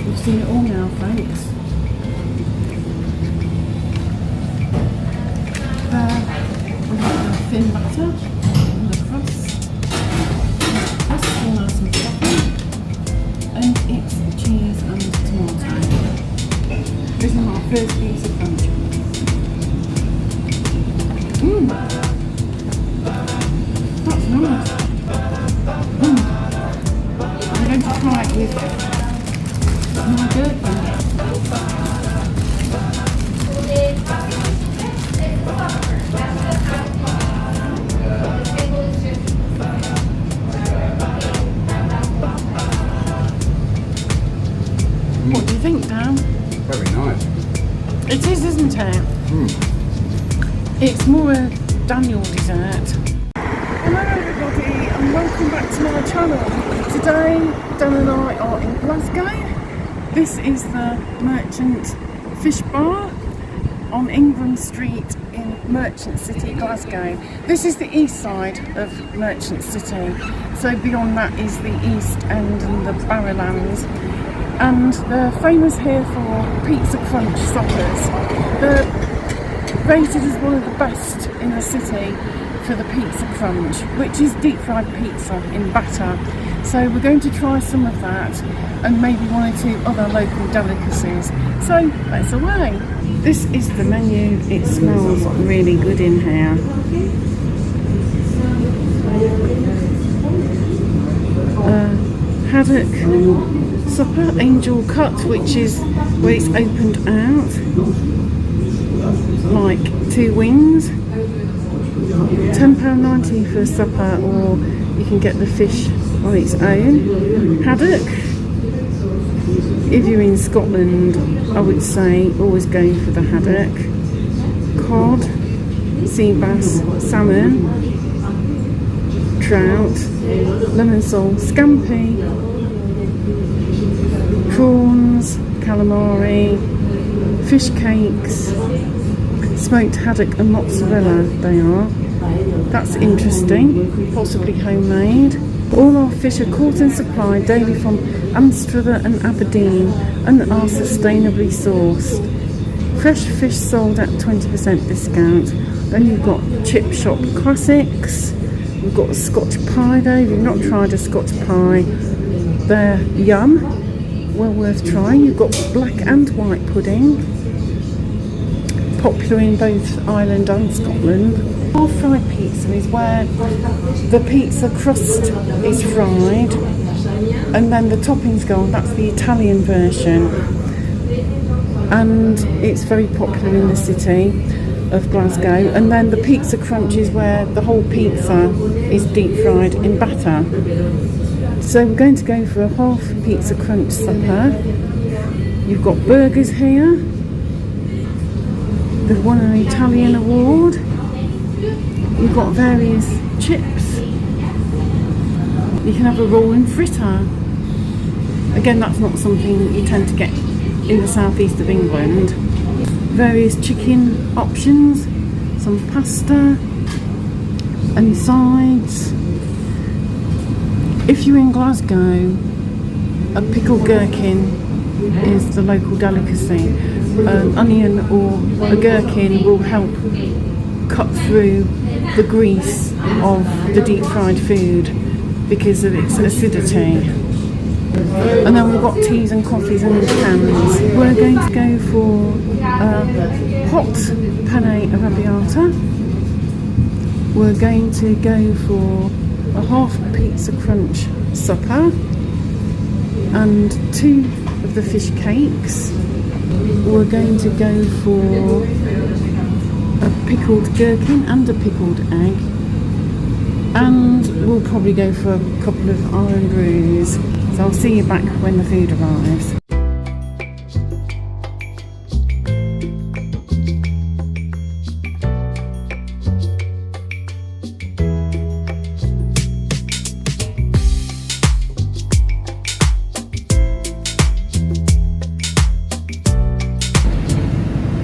We've seen it all now, folks. There, we have the thin butter and the crust. Crust is nice and fluffy. And it's cheese and tomato. This is my first piece of crunch. That's nice. I'm going to try it with my gherkin. What do you think, Dan? Very nice. It is, isn't it? It's more a Daniel dessert. Hello everybody and welcome back to my channel. Today Dan and I are in Glasgow. This is the Merchant Fish Bar on Ingram Street in Merchant City, Glasgow. This is the east side of Merchant City, so beyond that is the east end and the Barrowlands. And they're famous here for pizza crunch suppers. They're rated as one of the best in the city for the pizza crunch, which is deep fried pizza in batter. So we're going to try some of that and maybe one or two other local delicacies. So let's away. This is the menu. It smells really good in here. Haddock supper, angel cut, which is where it's opened out like two wings. £10.90 for supper, or you can get the fish on its own. Haddock, if you're in Scotland, I would say always go for the haddock. Cod, sea bass, salmon, trout, lemon sole, scampi, prawns, calamari, fish cakes, smoked haddock and mozzarella they are. That's interesting, possibly homemade. All our fish are caught and supplied daily from Amstruther and Aberdeen and are sustainably sourced. Fresh fish sold at 20% discount. Then you've got chip shop classics. We've got a Scotch pie though. If you've not tried a Scotch pie, they're yum, well worth trying. You've got black and white pudding, popular in both Ireland and Scotland. Half fried pizza is where the pizza crust is fried and then the toppings go on. That's the Italian version, and it's very popular in the city of Glasgow. And then the pizza crunch is where the whole pizza is deep fried in batter. So we're going to go for a half pizza crunch supper. You've got burgers here. They've won an Italian award. You've got various chips. You can have a roll and fritter. Again, that's not something you tend to get in the southeast of England. Various chicken options, some pasta and sides. If you're in Glasgow, a pickled gherkin is the local delicacy. An onion or a gherkin will help cut through the grease of the deep fried food because of its acidity. And then we've got teas and coffees and cans. We're going to go for a hot penne arrabbiata. We're going to go for a half pizza crunch supper and two of the fish cakes. We're going to go for a pickled gherkin and a pickled egg, and we'll probably go for a couple of iron brews. So I'll see you back when the food arrives.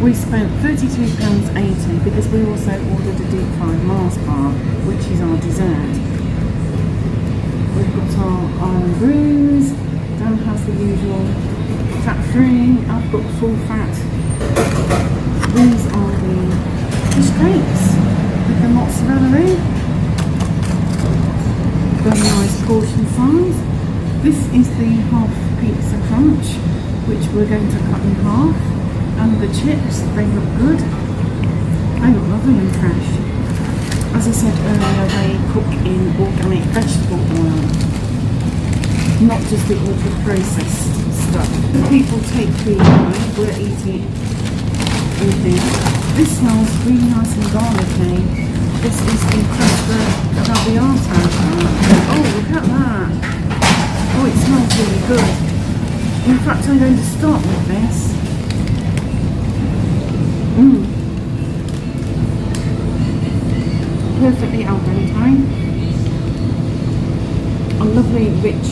We spent £32.80 because we also ordered a deep fried Mars bar, which is our dessert. We've got our iron brews. Dan has the usual fat free, I've got full fat. These are the fish cakes with the mozzarella in. Very nice portion size. This is the half pizza crunch, which we're going to cut in half. And the chips, they look good. They look lovely and fresh. As I said earlier, they cook in organic vegetable oil, not just the ultra processed stuff. People take the oil, we're eating it with this. This smells really nice and garlicky. This is the pasta caviar salad. Oh, look at that. Oh, it smells really good. In fact, I'm going to start with this. Perfectly al dente. A lovely rich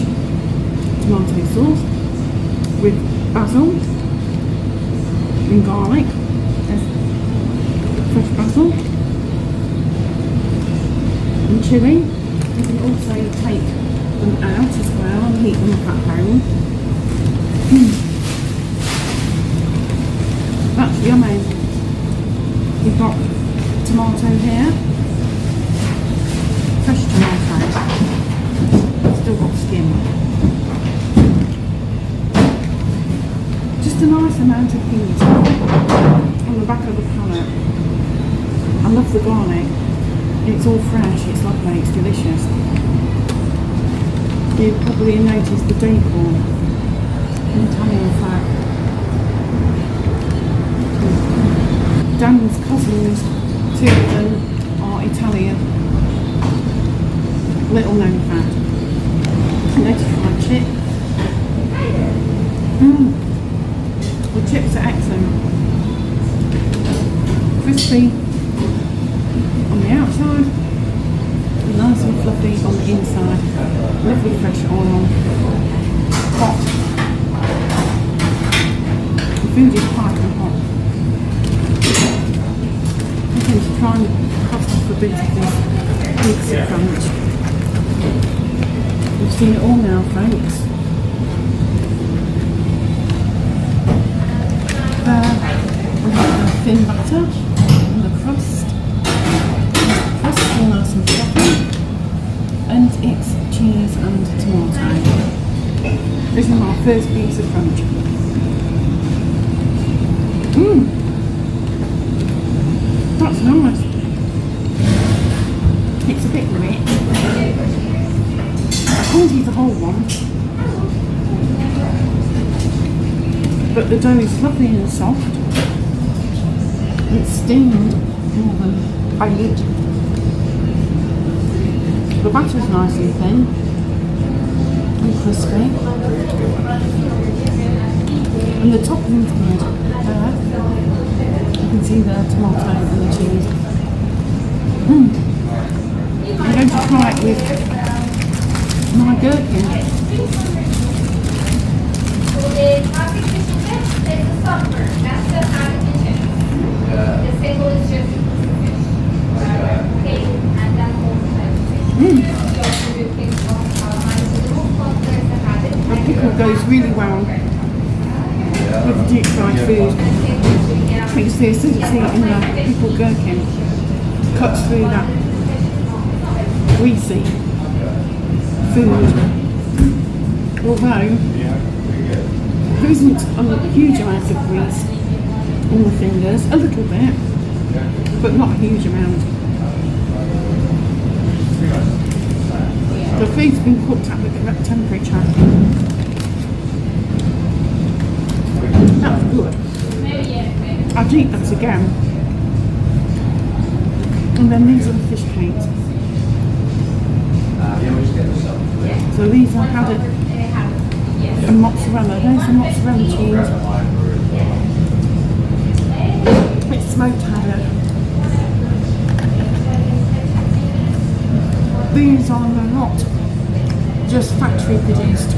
tomato sauce with basil and garlic. There's fresh basil and chilli. You can also take them out as well and heat them up at home. That's yummy. We've got tomato here, fresh tomato, still got skin. Just a nice amount of heat on the back of the palate. I love the garlic. It's all fresh, it's lovely, it's delicious. You probably noticed the decor in Italian flag. Dan's cousins, two of them are Italian. Little known fact. Native fried chip. The chips are excellent. Crispy on the outside, nice and fluffy on the inside. Lovely fresh oil. Hot. The food is piping hot. I'm going to try and cut off a bit of this pizza crunch. We've seen it all now, folks. We have the thin butter and the crust. The crust is nice and fluffy. And it's cheese and tomato. This is our first pizza crunch. That's nice. It's a bit rich. I can't eat the whole one. But the dough is lovely and soft. It's steamed more than baked. The batter's nice and thin and crispy. And the topping's good. You can see the tomato and the cheese. I'm going to try it with my gherkin. The pickle goes really well with the deep fried food. You see acidity in the pickled gherkin cuts through that greasy food. Although there isn't a huge amount of grease on the fingers, a little bit, but not a huge amount. The food's been cooked at the correct temperature. That's good. I'd eat that again. And then these are the fish cakes. So these are haddock and mozzarella. There's the mozzarella cheese. It's smoked haddock. These are not just factory produced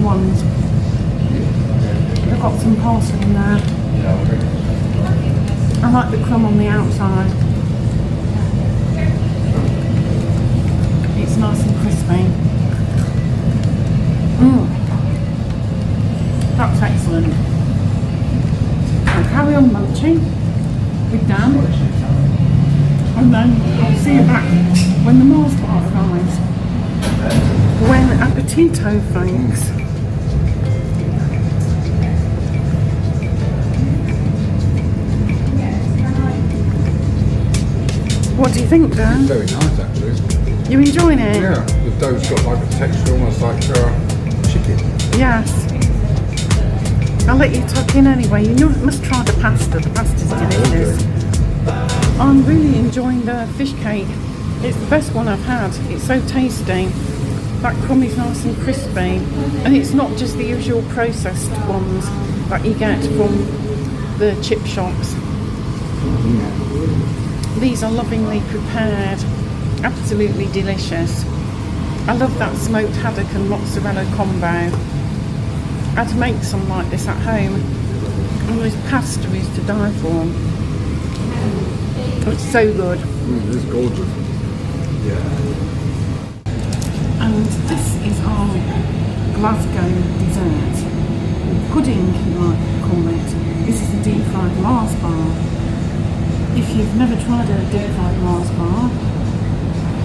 ones. They've got some parsley in there. I like the crumb on the outside. It's nice and crispy. That's excellent. I'll carry on munching with Dan, and then I'll see you back when the Mars bar arrives. Buen appetito, thanks. What do you think, Dan? Very nice, actually. You enjoying it? Yeah, the dough's got like a texture almost like chicken. Yes. I'll let you tuck in anyway. You must try the pasta. The pasta's delicious. I'm really enjoying the fish cake. It's the best one I've had. It's so tasty. That crumb is nice and crispy. And it's not just the usual processed ones that you get from the chip shops. These are lovingly prepared. Absolutely delicious. I love that smoked haddock and mozzarella combo. I'd make some like this at home. And this pasta is to die for. It's so good. It's gorgeous. Yeah. And this is our Glasgow dessert. Pudding, you might call it. This is a deep fried Mars bar. If you've never tried a deep fried Mars bar,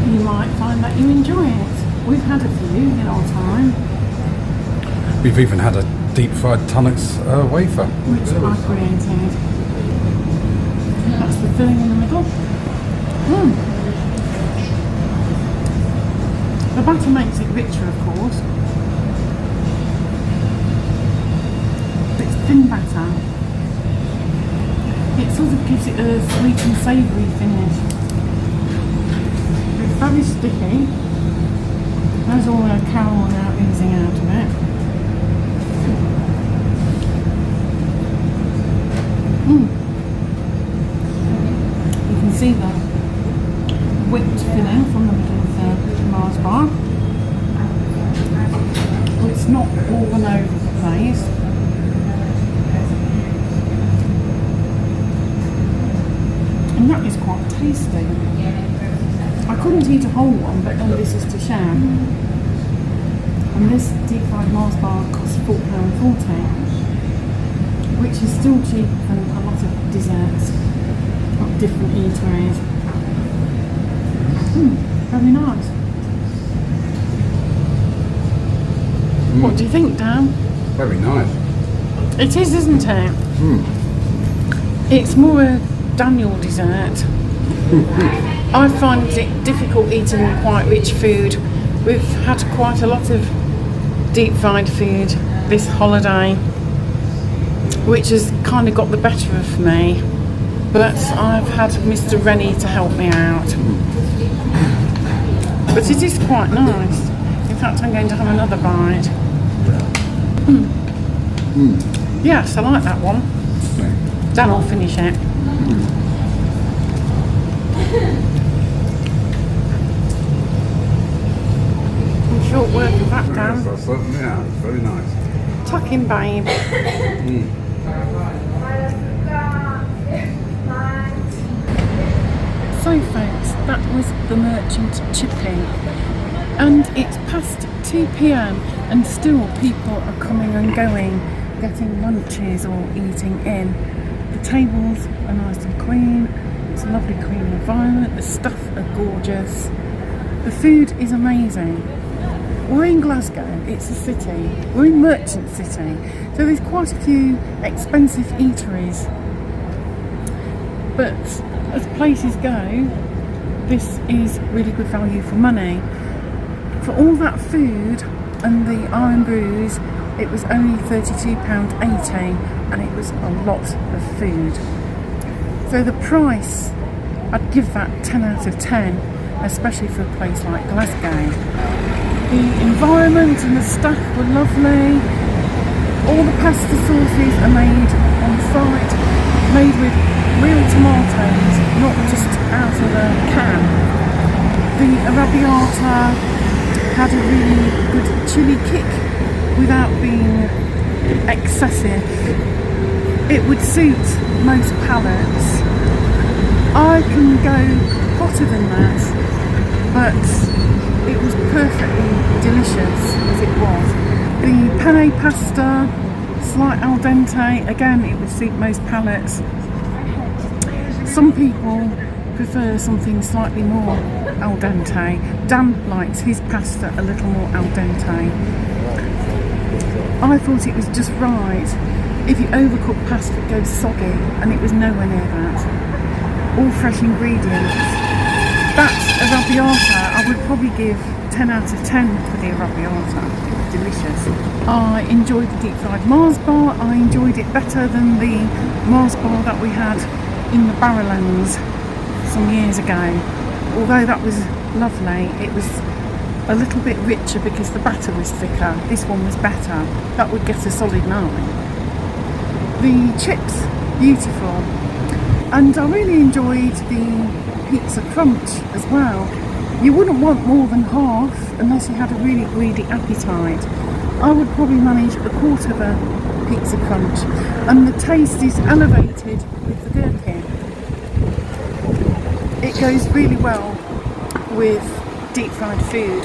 you might find that you enjoy it. We've had a few in our time. We've even had a deep fried Tunnocks wafer. Which I created. That's the filling in the middle. The batter makes it richer, of course. It's thin batter. It sort of gives it a sweet and savoury finish. It's very sticky. There's all the caramel now oozing out of it. You can see the whipped filling from the middle of the Mars bar. It's not all over the place. And that is quite tasty. I couldn't eat a whole one, but then this is to share. And this deep fried Mars bar costs £4.40, which is still cheaper than a lot of desserts at different eateries. Very nice. What do you think, Dan? Very nice. It is, isn't it? It's more a Daniel dessert. I find it difficult eating quite rich food. We've had quite a lot of deep fried food this holiday, which has kind of got the better of me, but I've had Mr. Rennie to help me out. But it is quite nice. In fact, I'm going to have another bite. Yes, I like that one. Dan will finish it. Short work of that, Dan. Yes, that's certainly, yeah, it's very nice. Tuck in, babe. So folks, that was the merchant Chippy, and it's past 2 p.m. and still people are coming and going, getting lunches or eating in. The tables are nice and clean. It's a lovely clean environment. The stuff are gorgeous. The food is amazing. We're in Glasgow, it's a city. We're in Merchant City, so there's quite a few expensive eateries. But as places go, this is really good value for money. For all that food and the iron brews, it was only £32.80, and it was a lot of food. So the price, I'd give that 10 out of 10, especially for a place like Glasgow. The environment and the staff were lovely. All the pasta sauces are made on site, made with real tomatoes, not just out of a can. The arrabbiata had a really good chilli kick without being excessive. It would suit most palates. I can go hotter than that, but it was perfectly delicious as it was. The penne pasta, slight al dente. Again, it would suit most palates. Some people prefer something slightly more al dente. Dan likes his pasta a little more al dente. I thought it was just right. If you overcook pasta, it goes soggy, and it was nowhere near that. All fresh ingredients. That's arrabbiata. I would probably give 10 out of 10 for the arrabbiata. It was delicious. I enjoyed the deep fried Mars bar. I enjoyed it better than the Mars bar that we had in the Barrowlands some years ago. Although that was lovely, it was a little bit richer because the batter was thicker. This one was better. That would get a solid 9. The chips, beautiful. And I really enjoyed the pizza crunch as well. You wouldn't want more than half unless you had a really greedy appetite. I would probably manage a quarter of a pizza crunch. And the taste is elevated with the gherkin. It goes really well with deep fried food,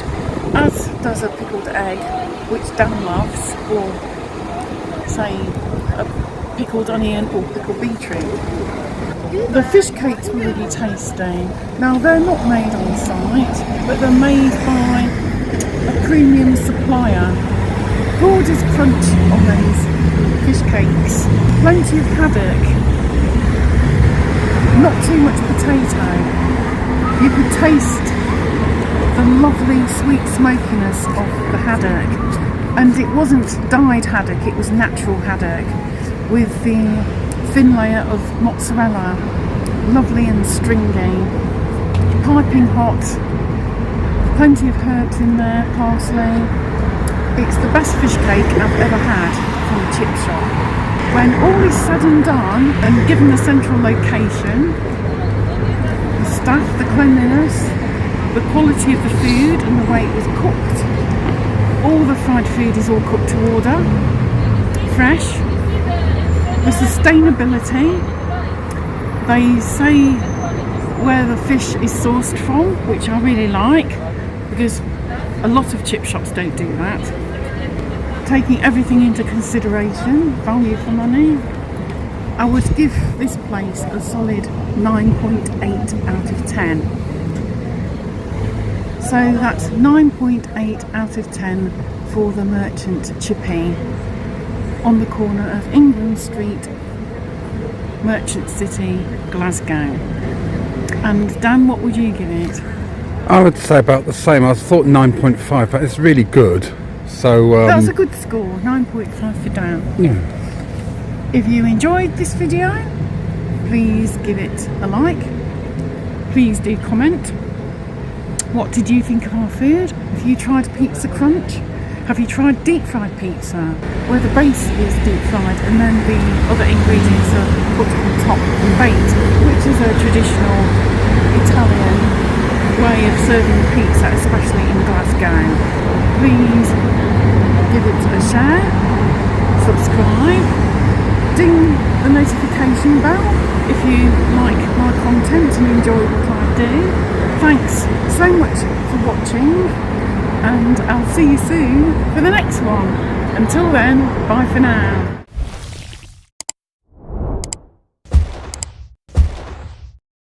as does a pickled egg, which Dan loves, or say a pickled onion or pickled beetroot. The fish cakes were really tasty. Now they're not made on site, but they're made by a premium supplier. Gorgeous crunch on these fish cakes. Plenty of haddock. Not too much potato. You could taste the lovely sweet smokiness of the haddock, and it wasn't dyed haddock, it was natural haddock with the thin layer of mozzarella, lovely and stringy, piping hot, plenty of herbs in there, parsley. It's the best fish cake I've ever had from a chip shop. When all is said and done, and given the central location, the staff, the cleanliness, the quality of the food and the way it was cooked, all the fried food is all cooked to order, fresh. The sustainability, they say where the fish is sourced from, which I really like, because a lot of chip shops don't do that. Taking everything into consideration, value for money, I would give this place a solid 9.8 out of 10. So that's 9.8 out of 10 for the merchant Chippy on the corner of England Street, Merchant City, Glasgow. And Dan, what would you give it? I would say about the same. I thought 9.5, but it's really good. So That's a good score, 9.5 for Dan. Yeah. If you enjoyed this video, please give it a like. Please do comment. What did you think of our food? Have you tried pizza crunch? Have you tried deep fried pizza, where the base is deep fried and then the other ingredients are put on top and baked, which is a traditional Italian way of serving pizza, especially in Glasgow. Please give it a share, subscribe, ding the notification bell if you like my content and enjoy what I do. Thanks so much for watching, and I'll see you soon for the next one. Until then, bye for now.